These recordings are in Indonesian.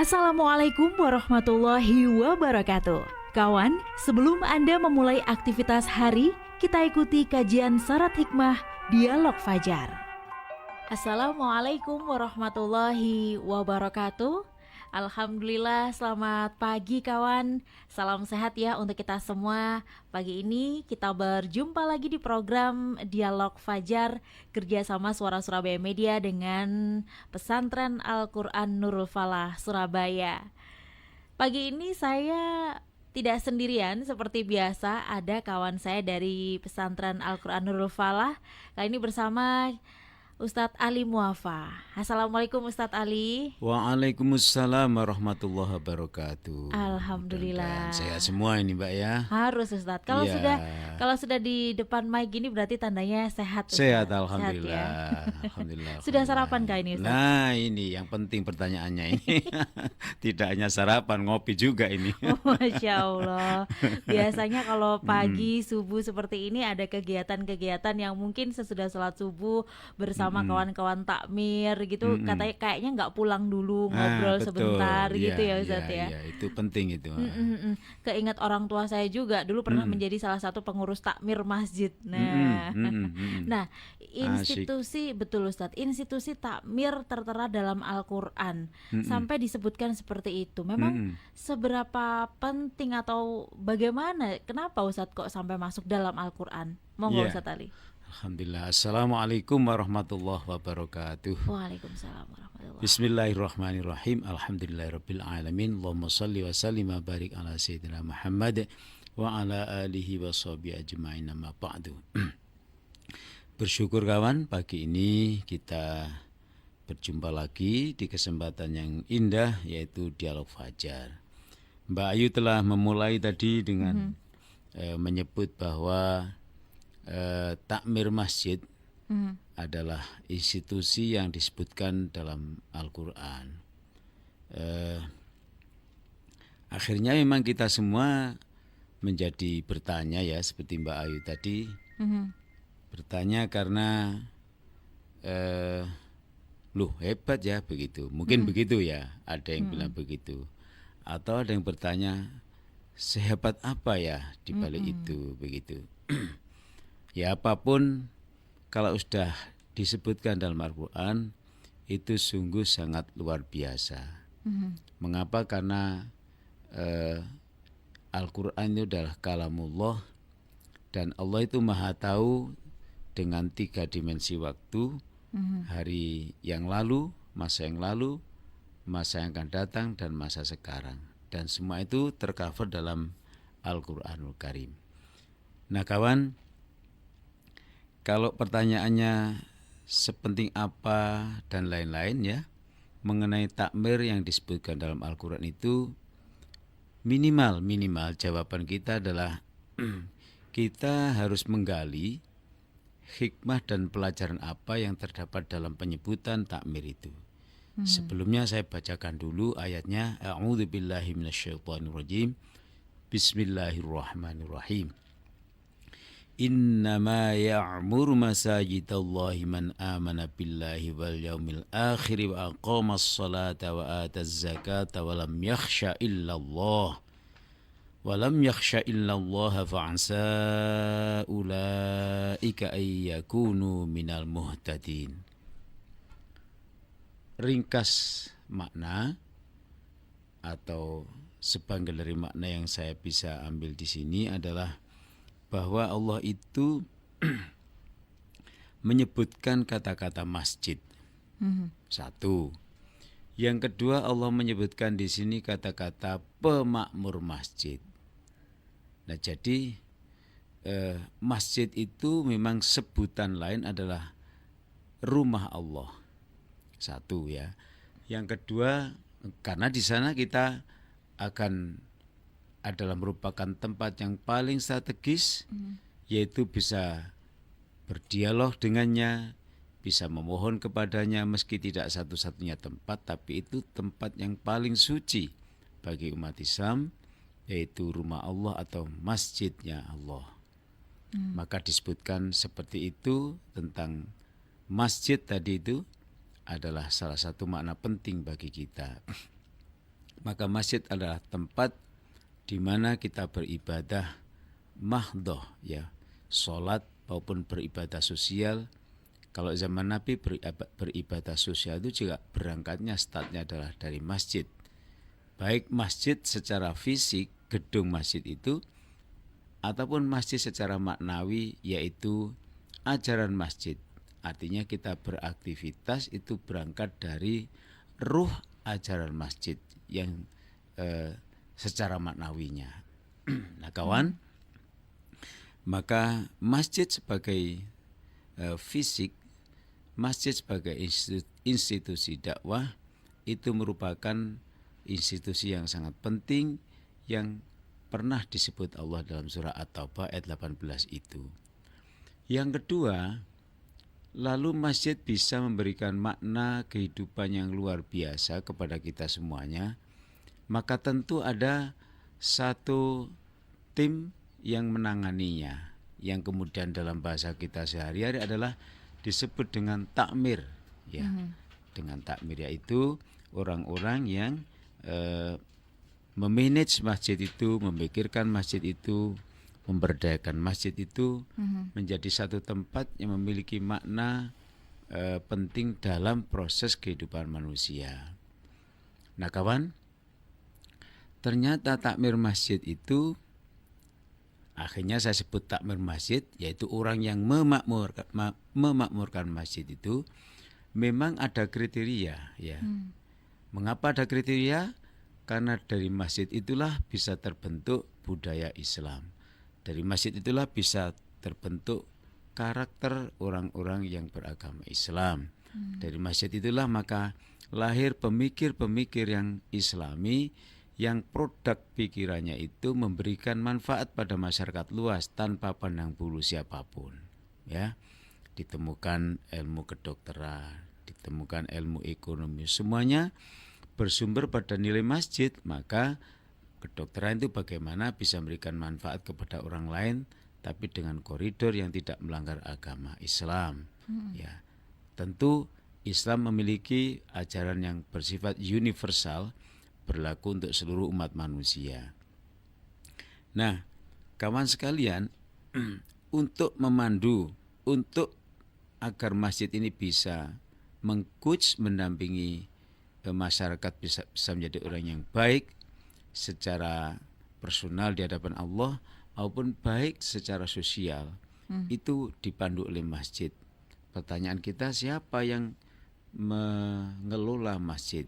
Assalamualaikum warahmatullahi wabarakatuh. Kawan, sebelum Anda memulai aktivitas hari, kita ikuti kajian syarat hikmah Dialog Fajar. Assalamualaikum warahmatullahi wabarakatuh. Alhamdulillah, selamat pagi kawan. Salam sehat ya untuk kita semua. Pagi ini kita berjumpa lagi di program Dialog Fajar kerjasama Suara Surabaya Media dengan Pesantren Al-Quran Nurul Falah Surabaya. Pagi ini saya tidak sendirian seperti biasa, ada kawan saya dari Pesantren Al-Quran Nurul Falah. Kali ini bersama Ustadz Ali Muafa. Assalamualaikum Ustadz Ali. Waalaikumsalam warahmatullahi wabarakatuh. Alhamdulillah. Sehat semua ini Mbak ya. Harus Ustadz. Kalau sudah di depan mic gini berarti tandanya sehat. Ustadz. Sehat alhamdulillah. Sehat, ya? Alhamdulillah. Sudah sarapan kah ini Ustadz? Nah ini yang penting pertanyaannya ini. Tidak hanya sarapan, ngopi juga ini. Masya Allah. Biasanya kalau pagi subuh seperti ini ada kegiatan-kegiatan yang mungkin sesudah sholat subuh bersama kawan-kawan takmir gitu, katanya kayaknya nggak pulang dulu ngobrol betul. Sebentar gitu ya Ustadz ya. Iya, itu penting itu. Keingat orang tua saya juga dulu pernah menjadi salah satu pengurus takmir masjid. Nah, institusi betul Ustadz, institusi takmir tertera dalam Al-Quran sampai disebutkan seperti itu. Memang seberapa penting atau bagaimana? Kenapa Ustadz kok sampai masuk dalam Al-Quran? Monggo Ustadz Ali. Alhamdulillah. Assalamualaikum warahmatullahi wabarakatuh. Waalaikumsalam warahmatullahi. Bismillahirrahmanirrahim. Alhamdulillahirabbil alamin. Allahumma shalli wa sallim wa barik ala sayyidina Muhammad wa ala alihi wa sahbihi ajmain. Amma ba'du. Bersyukur kawan, pagi ini kita berjumpa lagi di kesempatan yang indah yaitu Dialog Fajar. Mbak Ayu telah memulai tadi dengan menyebut bahwa takmir masjid adalah institusi yang disebutkan dalam Al-Quran. Akhirnya memang kita semua menjadi bertanya ya, seperti Mbak Ayu tadi, bertanya karena loh hebat ya begitu, mungkin begitu ya, ada yang bilang begitu, atau ada yang bertanya sehebat apa ya di balik itu begitu. Ya apapun, kalau sudah disebutkan dalam Al-Quran itu sungguh sangat luar biasa. Mengapa? Karena Al-Quran itu adalah kalamullah dan Allah itu maha tahu dengan 3 dimensi waktu, hari yang lalu, masa yang akan datang, dan masa sekarang. Dan semua itu tercover dalam Al-Quranul Karim. Nah kawan, kalau pertanyaannya sepenting apa dan lain-lain ya mengenai takmir yang disebutkan dalam Al-Quran itu, minimal jawaban kita adalah kita harus menggali hikmah dan pelajaran apa yang terdapat dalam penyebutan takmir itu. Sebelumnya saya bacakan dulu ayatnya. A'udzubillahi minasyaitonirrajim. Bismillahirrahmanirrahim. Innama ya'muru masajidallahi man amana billahi wal yaumil akhir wa aqamas salata wa ataz zakata wa lam yakhsha illallah fa'ansa ulaika ay yakunu minal muhtadin. Ringkas makna atau sebangga dari makna yang saya bisa ambil di sini adalah bahwa Allah itu menyebutkan kata-kata masjid. Satu. Yang kedua, Allah menyebutkan di sini kata-kata pemakmur masjid. Nah, jadi masjid itu memang sebutan lain adalah rumah Allah. Satu ya. Yang kedua, karena di sana kita akan adalah merupakan tempat yang paling strategis, yaitu bisa berdialog dengannya, bisa memohon kepadanya meski tidak satu-satunya tempat, tapi itu tempat yang paling suci bagi umat Islam, yaitu rumah Allah atau masjidnya Allah. Maka disebutkan seperti itu tentang masjid tadi itu adalah salah satu makna penting bagi kita. Maka masjid adalah tempat di mana kita beribadah mahdoh, ya, sholat maupun beribadah sosial. Kalau zaman Nabi beribadah sosial itu juga berangkatnya startnya adalah dari masjid. Baik masjid secara fisik, gedung masjid itu, ataupun masjid secara maknawi, yaitu ajaran masjid. Artinya kita beraktivitas itu berangkat dari ruh ajaran masjid yang secara maknawinya. Nah kawan, maka masjid sebagai fisik, masjid sebagai institusi dakwah itu merupakan institusi yang sangat penting yang pernah disebut Allah dalam surah At-Taubah ayat 18 itu. Yang kedua, lalu masjid bisa memberikan makna kehidupan yang luar biasa kepada kita semuanya. Maka tentu ada satu tim yang menanganinya, yang kemudian dalam bahasa kita sehari-hari adalah disebut dengan takmir, ya. Dengan takmir yaitu orang-orang yang memanage masjid itu, memikirkan masjid itu, memberdayakan masjid itu menjadi satu tempat yang memiliki makna penting dalam proses kehidupan manusia. Nah kawan, ternyata takmir masjid itu, akhirnya saya sebut takmir masjid, yaitu orang yang memakmurkan masjid itu memang ada kriteria, ya. Mengapa ada kriteria? Karena dari masjid itulah bisa terbentuk budaya Islam. Dari masjid itulah bisa terbentuk karakter orang-orang yang beragama Islam. Dari masjid itulah maka lahir pemikir-pemikir yang Islami, yang produk pikirannya itu memberikan manfaat pada masyarakat luas tanpa pandang bulu siapapun, ya. Ditemukan ilmu kedokteran, ditemukan ilmu ekonomi, semuanya bersumber pada nilai masjid. Maka kedokteran itu bagaimana bisa memberikan manfaat kepada orang lain tapi dengan koridor yang tidak melanggar agama Islam. Ya, tentu Islam memiliki ajaran yang bersifat universal, berlaku untuk seluruh umat manusia. Nah, kawan sekalian, untuk memandu, untuk agar masjid ini bisa meng-coach, mendampingi masyarakat bisa menjadi orang yang baik secara personal di hadapan Allah maupun baik secara sosial, itu dipandu oleh masjid. Pertanyaan kita, siapa yang mengelola masjid,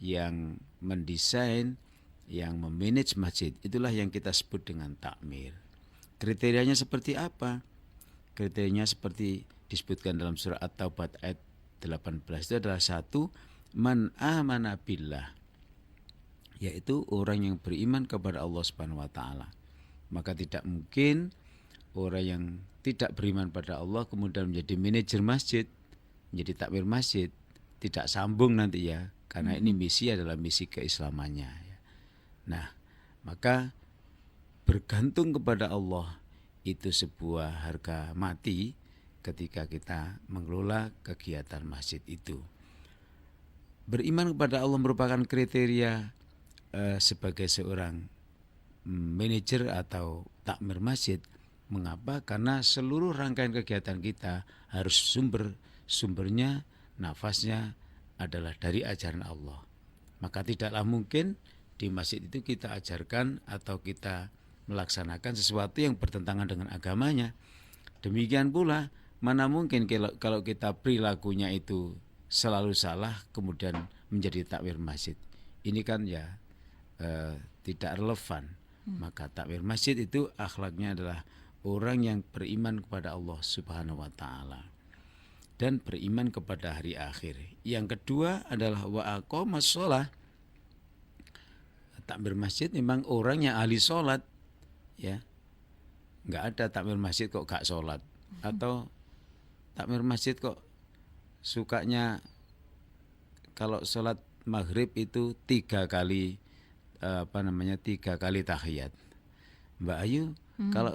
yang mendesain, yang memanage masjid? Itulah yang kita sebut dengan takmir. Kriterianya seperti apa? Kriterianya seperti disebutkan dalam surah At-Taubah ayat 18 itu adalah satu, man amana billah, yaitu orang yang beriman kepada Allah Subhanahu wa taala. Maka tidak mungkin orang yang tidak beriman pada Allah kemudian menjadi manajer masjid, menjadi takmir masjid. Tidak sambung nanti, ya, karena ini misi adalah misi keislamannya. Nah, maka bergantung kepada Allah itu sebuah harga mati ketika kita mengelola kegiatan masjid itu. Beriman kepada Allah merupakan kriteria sebagai seorang manajer atau takmir masjid. Mengapa? Karena seluruh rangkaian kegiatan kita harus sumbernya, nafasnya adalah dari ajaran Allah. Maka tidaklah mungkin di masjid itu kita ajarkan atau kita melaksanakan sesuatu yang bertentangan dengan agamanya. Demikian pula mana mungkin kalau kita perilakunya itu selalu salah kemudian menjadi takmir masjid. Ini kan ya tidak relevan. Maka takmir masjid itu akhlaknya adalah orang yang beriman kepada Allah Subhanahu wa taala dan beriman kepada hari akhir. Yang kedua adalah wa aqamas shalah. Takmir masjid memang orang yang ahli sholat, ya. Enggak ada takmir masjid kok gak sholat, atau takmir masjid kok sukanya kalau sholat maghrib itu 3 kali 3 kali tahiyat. Mbak Ayu, kalau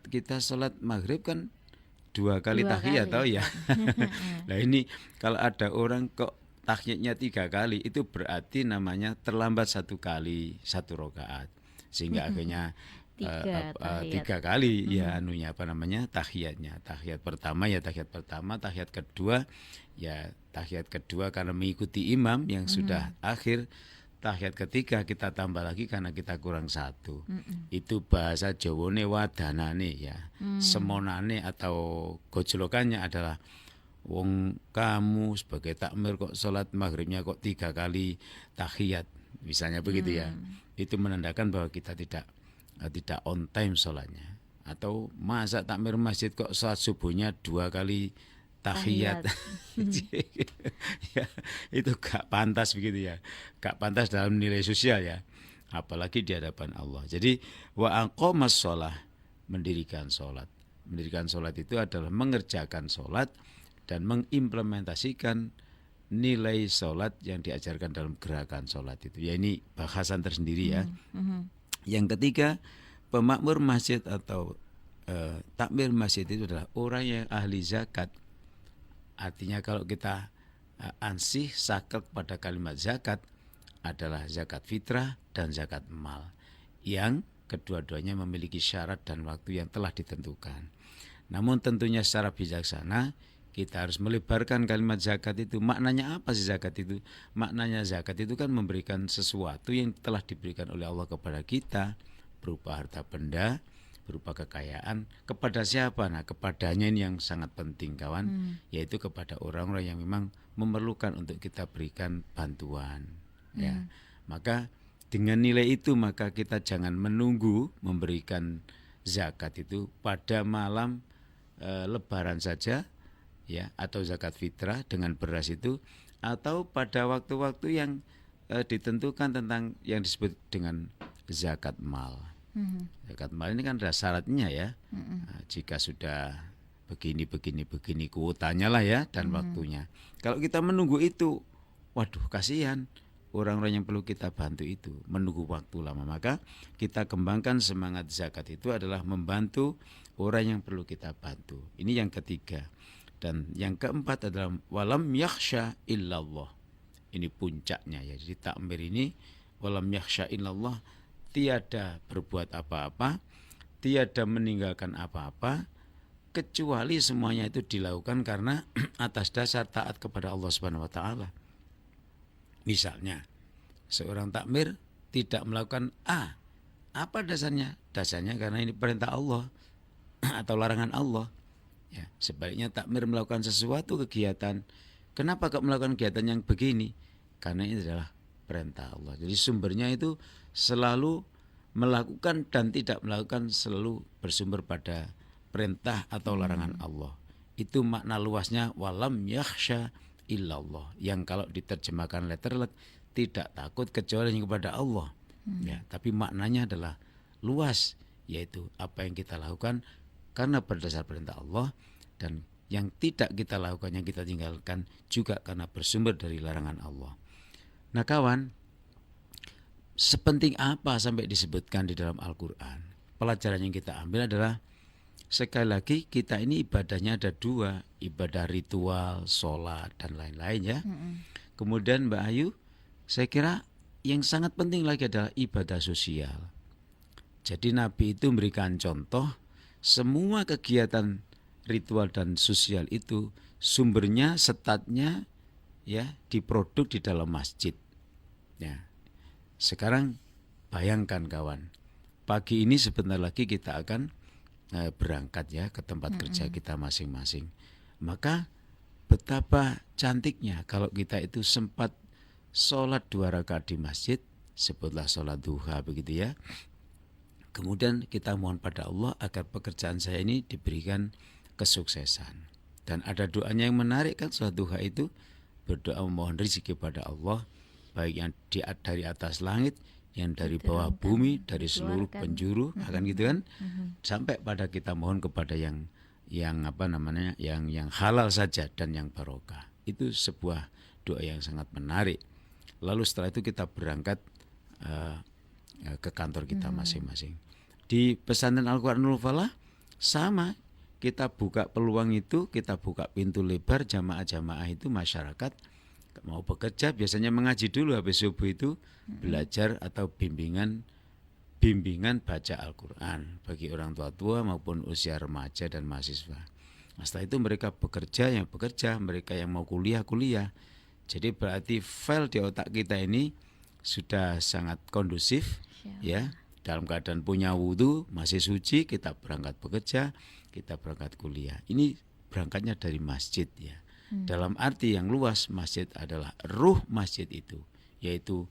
kita sholat maghrib kan 2 kali tahiyat, tahu ya. Nah ini kalau ada orang kok tahiyatnya 3 kali, itu berarti namanya terlambat 1 kali 1 rakaat, sehingga akhirnya Tahiyat. 3 kali ya anunya apa namanya tahiyatnya. Tahiyat pertama ya tahiyat pertama, tahiyat kedua ya tahiyat kedua karena mengikuti imam yang sudah akhir, tahiyat ketiga kita tambah lagi karena kita kurang 1. Itu bahasa Jawane wadanane ya. Semonane atau gojlokannya adalah wong kamu sebagai takmir kok sholat maghribnya kok 3 kali tahiyat, misalnya begitu ya. Itu menandakan bahwa kita tidak on time sholatnya. Atau masa takmir masjid kok sholat subuhnya 2 kali tahiyat. Ya, itu gak pantas begitu ya. Gak pantas dalam nilai sosial ya. Apalagi di hadapan Allah. Jadi wa aqamas sholah, mendirikan sholat. Mendirikan sholat itu adalah mengerjakan sholat dan mengimplementasikan nilai sholat yang diajarkan dalam gerakan sholat itu. Ya ini bahasan tersendiri ya. Yang ketiga, pemakmur masjid atau takmir masjid itu adalah orang yang ahli zakat. Artinya kalau kita ansih saklek pada kalimat zakat adalah zakat fitrah dan zakat mal, yang kedua-duanya memiliki syarat dan waktu yang telah ditentukan. Namun tentunya secara bijaksana kita harus melebarkan kalimat zakat itu. Maknanya apa sih zakat itu? Maknanya zakat itu kan memberikan sesuatu yang telah diberikan oleh Allah kepada kita berupa harta benda, berupa kekayaan. Kepada siapa? Nah, kepadanya ini yang sangat penting kawan, yaitu kepada orang-orang yang memang memerlukan untuk kita berikan bantuan. Ya, maka dengan nilai itu maka kita jangan menunggu memberikan zakat itu pada malam Lebaran saja, ya, atau zakat fitrah dengan beras itu, atau pada waktu-waktu yang ditentukan tentang yang disebut dengan zakat mal. Zakat mal ini kan ada syaratnya ya. Nah, jika sudah begini kuotanya lah ya dan waktunya. Kalau kita menunggu itu, waduh kasihan orang-orang yang perlu kita bantu itu menunggu waktu lama. Maka kita kembangkan semangat zakat itu adalah membantu orang yang perlu kita bantu. Ini yang ketiga. Dan yang keempat adalah walam yakhsha illallah. Ini puncaknya ya. Jadi takmir ini walam yakhsha illallah, tiada berbuat apa-apa, tiada meninggalkan apa-apa, kecuali semuanya itu dilakukan karena atas dasar taat kepada Allah Subhanahu wa taala. Misalnya, seorang takmir tidak melakukan A. Apa dasarnya? Dasarnya karena ini perintah Allah atau larangan Allah. Ya, sebaliknya takmir melakukan sesuatu kegiatan. Kenapa kok melakukan kegiatan yang begini? Karena ini adalah perintah Allah. Jadi sumbernya itu selalu melakukan dan tidak melakukan selalu bersumber pada perintah atau larangan Allah. Itu makna luasnya walam yakhsha illallah, yang kalau diterjemahkan letterlet tidak takut kecuali kepada Allah. Ya, tapi maknanya adalah luas, yaitu apa yang kita lakukan karena berdasar perintah Allah, dan yang tidak kita lakukan, yang kita tinggalkan juga karena bersumber dari larangan Allah. Nah kawan, sepenting apa sampai disebutkan di dalam Al-Quran? Pelajaran yang kita ambil adalah sekali lagi kita ini ibadahnya ada 2, ibadah ritual, sholat dan lain-lain ya. Kemudian Mbak Ayu, saya kira yang sangat penting lagi adalah ibadah sosial. Jadi Nabi itu memberikan contoh semua kegiatan ritual dan sosial itu sumbernya, statnya ya diproduk di dalam masjid. Ya. Sekarang bayangkan kawan, pagi ini sebentar lagi kita akan berangkat ya ke tempat kerja kita masing-masing. Maka betapa cantiknya kalau kita itu sempat sholat 2 rakaat di masjid, sebutlah sholat duha begitu ya. Kemudian kita mohon pada Allah agar pekerjaan saya ini diberikan kesuksesan. Dan ada doanya yang menarik kan, sholat duha itu berdoa memohon rezeki kepada Allah, baik yang dari atas langit, yang dari bawah bumi, dari seluruh penjuru, akan gitu kan, sampai pada kita mohon kepada yang apa namanya, yang halal saja dan yang barokah. Itu sebuah doa yang sangat menarik. Lalu setelah itu kita berangkat ke kantor kita masing-masing. Di pesantren Al-Quranul Falah sama, kita buka peluang itu, kita buka pintu lebar jamaah-jamaah itu masyarakat Mau bekerja biasanya mengaji dulu, habis subuh itu belajar atau bimbingan baca Al-Quran bagi orang tua maupun usia remaja dan mahasiswa. Nah, setelah itu mereka bekerja, mereka yang mau kuliah. Jadi berarti file di otak kita ini sudah sangat kondusif, ya. Dalam keadaan punya wudhu, masih suci, kita berangkat bekerja, kita berangkat kuliah. Ini berangkatnya dari masjid, ya. Dalam arti yang luas, masjid adalah ruh masjid itu, yaitu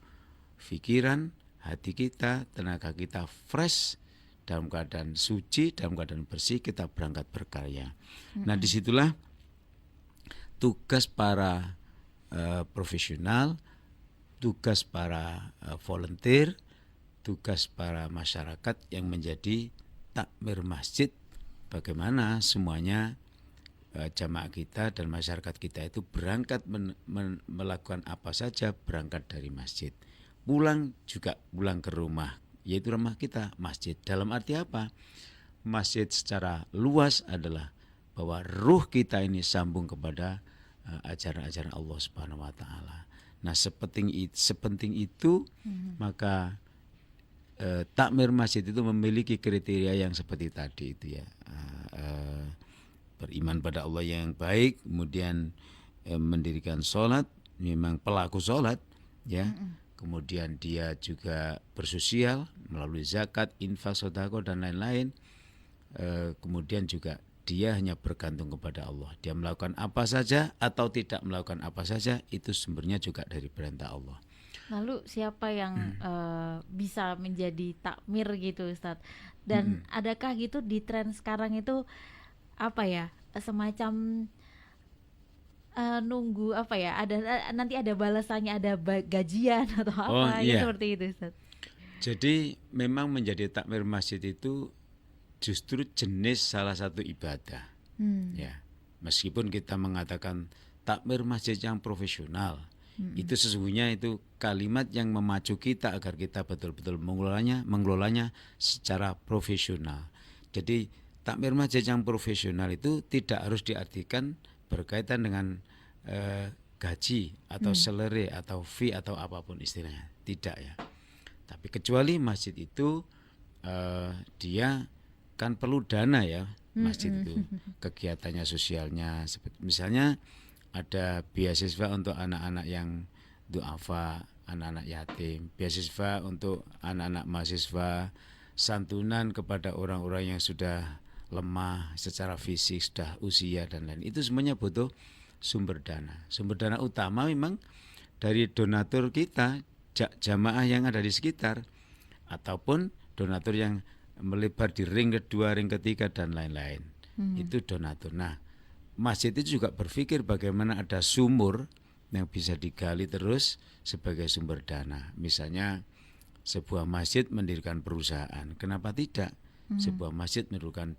pikiran, hati kita, tenaga kita fresh, dalam keadaan suci, dalam keadaan bersih, kita berangkat berkarya. Nah, disitulah tugas para profesional, tugas para volunteer, tugas para masyarakat yang menjadi takmir masjid, bagaimana semuanya jamaah kita dan masyarakat kita itu berangkat melakukan apa saja, berangkat dari masjid. Pulang ke rumah, yaitu rumah kita, masjid. Dalam arti apa? Masjid secara luas adalah bahwa ruh kita ini sambung kepada ajaran-ajaran Allah Subhanahu wa taala. Nah, sepenting itu maka takmir masjid itu memiliki kriteria yang seperti tadi itu, ya. Beriman pada Allah yang baik, kemudian mendirikan sholat, memang pelaku sholat, ya. Kemudian dia juga bersosial melalui zakat, infak, sedekah dan lain-lain. Kemudian juga dia hanya bergantung kepada Allah. Dia melakukan apa saja atau tidak melakukan apa saja, itu sumbernya juga dari perintah Allah. Lalu siapa yang bisa menjadi takmir gitu, Ustadz? Dan adakah gitu di tren sekarang itu apa ya, semacam nunggu apa ya, ada nanti ada balasannya, ada gajian atau apa iya. seperti itu, Ustadz? Jadi memang menjadi takmir masjid itu justru jenis salah satu ibadah, ya. Meskipun kita mengatakan takmir masjid yang profesional, itu sesungguhnya itu kalimat yang memacu kita agar kita betul-betul mengelolanya secara profesional. Jadi takmir masjid yang profesional itu tidak harus diartikan berkaitan dengan gaji atau salary atau fee atau apapun istilahnya, tidak, ya. Tapi kecuali masjid itu dia kan perlu dana, ya, masjid itu kegiatannya sosialnya, misalnya ada beasiswa untuk anak-anak yang duafa, anak-anak yatim, beasiswa untuk anak-anak mahasiswa, santunan kepada orang-orang yang sudah lemah secara fisik, sudah usia dan lain. Itu semuanya butuh sumber dana. Sumber dana utama memang dari donatur kita, jamaah yang ada di sekitar, ataupun donatur yang melebar di ring kedua, ring ketiga dan lain-lain. Itu donatur. Nah, masjid itu juga berpikir bagaimana ada sumur yang bisa digali terus sebagai sumber dana. Misalnya sebuah masjid mendirikan perusahaan, kenapa tidak? Sebuah masjid mendirikan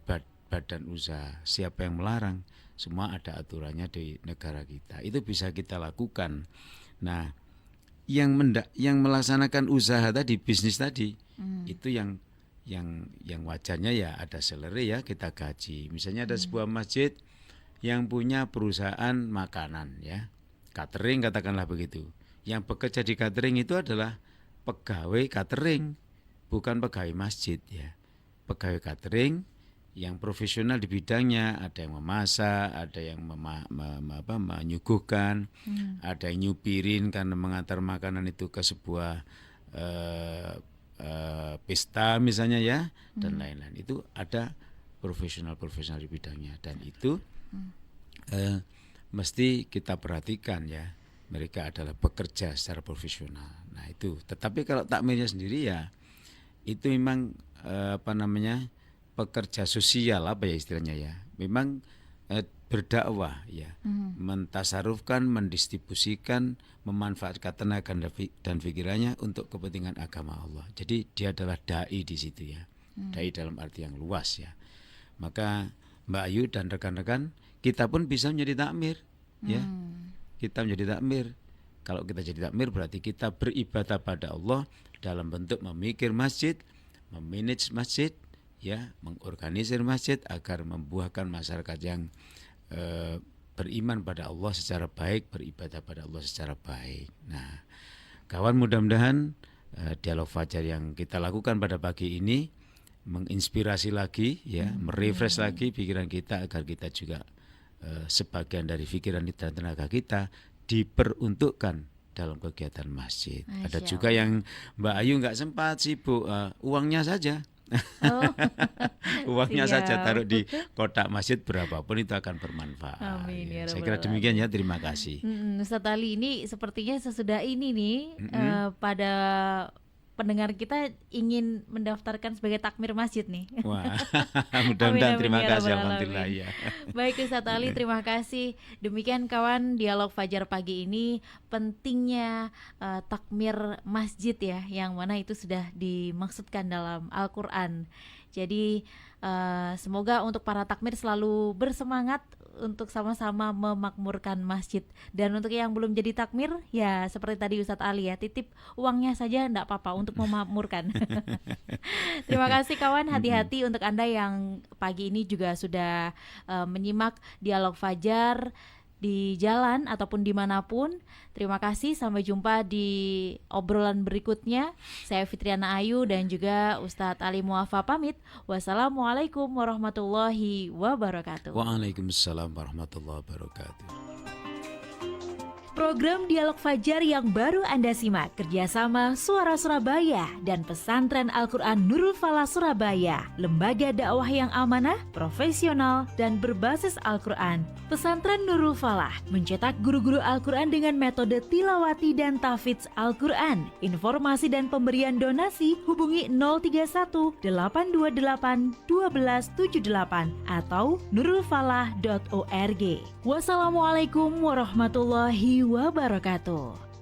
badan usaha, siapa yang melarang? Semua ada aturannya di negara kita. Itu bisa kita lakukan. Nah, yang melaksanakan usaha tadi, bisnis tadi, itu yang wajarnya ya ada salary, ya, kita gaji. Misalnya ada sebuah masjid yang punya perusahaan makanan, ya, catering katakanlah begitu. Yang bekerja di catering itu adalah pegawai catering, bukan pegawai masjid, ya. Pegawai catering yang profesional di bidangnya, ada yang memasak, ada yang menyuguhkan, ada yang nyupirin karena mengantar makanan itu ke sebuah pesta misalnya, ya, dan lain-lain. Itu ada profesional di bidangnya, dan itu mesti kita perhatikan, ya, mereka adalah bekerja secara profesional. Nah, itu. Tetapi kalau takmirnya sendiri, ya, itu memang pekerja sosial, apa ya istilahnya, ya, memang berdakwah, ya, mentasarufkan, mendistribusikan, memanfaatkan tenaga dan pikirannya untuk kepentingan agama Allah. Jadi dia adalah dai di situ, ya, dai dalam arti yang luas, ya. Maka Mbak Ayu dan rekan-rekan, kita pun bisa menjadi takmir, ya. Kita menjadi takmir. Kalau kita jadi takmir berarti kita beribadah pada Allah dalam bentuk memikir masjid, memanage masjid, ya, mengorganisir masjid agar membuahkan masyarakat yang beriman pada Allah secara baik, beribadah pada Allah secara baik. Nah, kawan, mudah-mudahan dialog fajar yang kita lakukan pada pagi ini menginspirasi lagi, ya, merefresh lagi pikiran kita agar kita juga sebagian dari pikiran dan tenaga kita diperuntukkan dalam kegiatan masjid. Ada juga yang Mbak Ayu nggak sempat, sibuk, uangnya saja. Uangnya saja taruh di kotak masjid, berapapun itu akan bermanfaat. Amin, ya Saya kira demikian ya, terima kasih. Ustaz Ali, ini sepertinya sesudah ini nih pada pendengar kita ingin mendaftarkan sebagai takmir masjid nih. Wah, mudah-mudahan, terima ya kasih, Rabbal alhamdulillah Alamin. ya. Baik Ustaz Ali, terima kasih. Demikian kawan, dialog fajar pagi ini, pentingnya takmir masjid ya, yang mana itu sudah dimaksudkan dalam Al-Quran. Jadi semoga untuk para takmir selalu bersemangat untuk sama-sama memakmurkan masjid. Dan untuk yang belum jadi takmir, ya seperti tadi Ustadz Ali ya, titip uangnya saja enggak apa-apa untuk memakmurkan. Terima kasih kawan, hati-hati untuk Anda yang pagi ini juga sudah menyimak dialog fajar di jalan ataupun dimanapun. Terima kasih, sampai jumpa di obrolan berikutnya. Saya Fitriana Ayu dan juga Ustadz Ali Muafa pamit. Wassalamualaikum warahmatullahi wabarakatuh. Waalaikumsalam warahmatullahi wabarakatuh. Program Dialog Fajar yang baru Anda simak kerjasama Suara Surabaya dan Pesantren Al-Quran Nurul Falah Surabaya, lembaga dakwah yang amanah, profesional, dan berbasis Al-Quran. Pesantren Nurul Falah mencetak guru-guru Al-Quran dengan metode tilawati dan tahfidz Al-Quran. Informasi dan pemberian donasi hubungi 031 828 1278 atau nurulfalah.org. Wassalamualaikum warahmatullahi wabarakatuh.